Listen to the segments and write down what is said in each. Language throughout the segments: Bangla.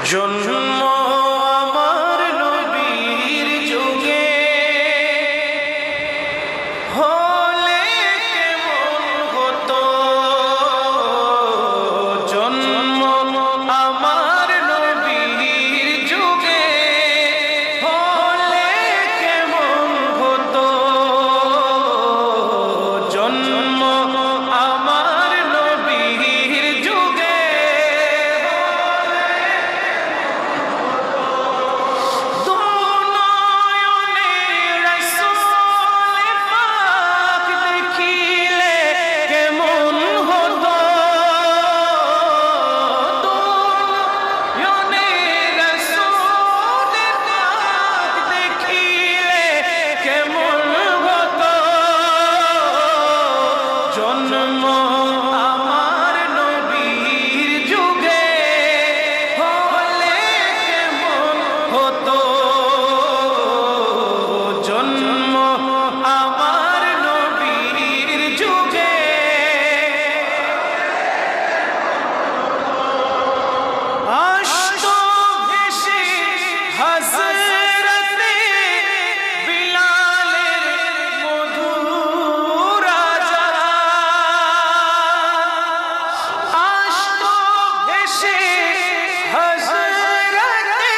জন্ম আমার নবীর যুগে হলে কেমন হতো, জন্ম আমার নবীর যুগে হলে কেমন হতো, জন্ম আমার নবীর যুগে জন্ম আমার নবীর যুগে হলে কেমন হতো, জন্ম আমার নবীর যুগে আসতো ভেসে হযরতে বিলালের মধুর আযান, আসতো ভেসে হযরতে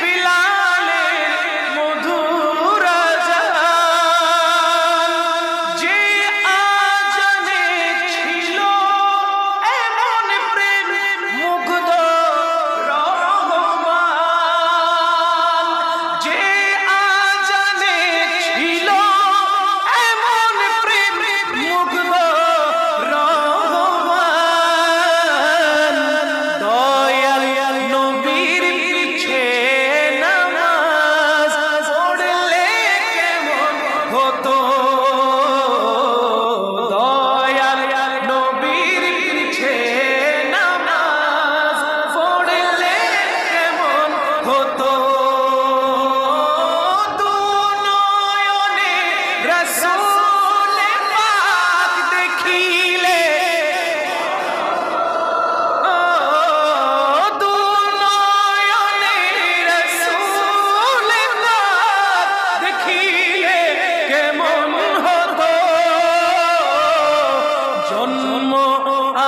বিলালের মধুর আযান, যে আযানে ছিল এমন প্রেম মুগ্ধ রহমান, যে আযানে ছিল এমন প্রেম মুগ্ধ রহমান, দয়াল নবীর পিছে নামাজ পড়লে কেমন হতো, দয়াল নবীর পিছে নামাজ পড়লে কেমন হতো, দুনয়নে রাসূল পাক দেখিলে, দুনয়নে রাসূল পাক দেখিলে কেমন হতো, জন্ম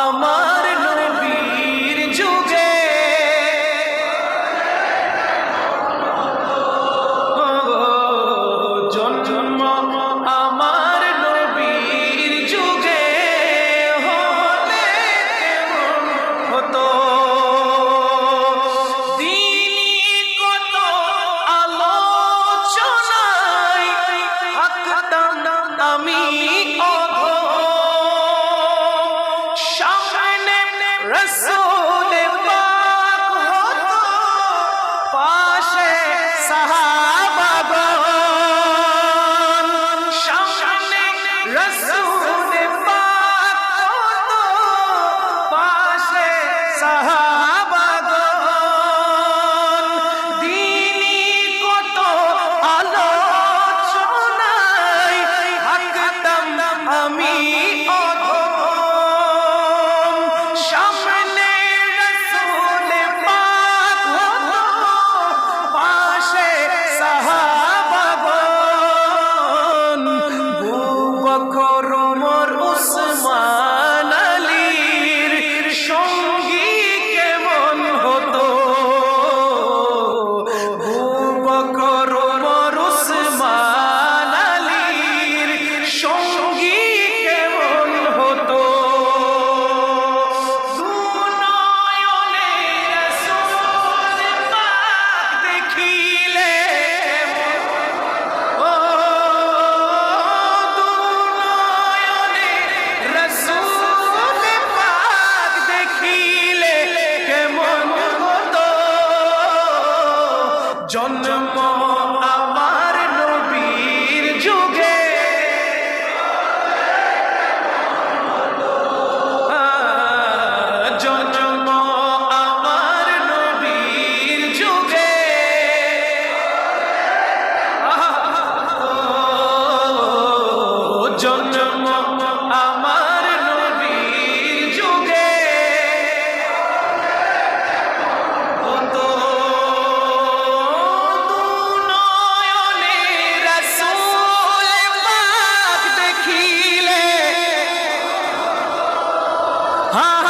আমার নবীর যুগে জন্ম আমার নবীর যুগে হলে কেমন হতো, দিনই কত আলোচনায় থাকতাম আমি অধম, সামনে রাসূল পাক হতো, পাশে সাহাবাগণ, সামনে রাসূল পাক হতো, পাশে সাহাবাগণ, দিনই কত আলোচনায় থাকতাম আমি অধম, সামনে রাসূল পাক হতো, পাশে সাহাবাগণ, আবু বকর ওমর উসমান আলীর সঙ্গী কেমন হতো, আবু বকর ওমর উসমান আলীর সঙ্গী কেমন হতো, দুনয়নে রাসূল পাক দেখিলে, ও দুনয়নে রাসূল পাক দেখিলে কেমন হতো, জন্ম আমার নবীর যুগে জন্ম আমার নবীর যুগে জন্ম আমার নবীর যুগে হা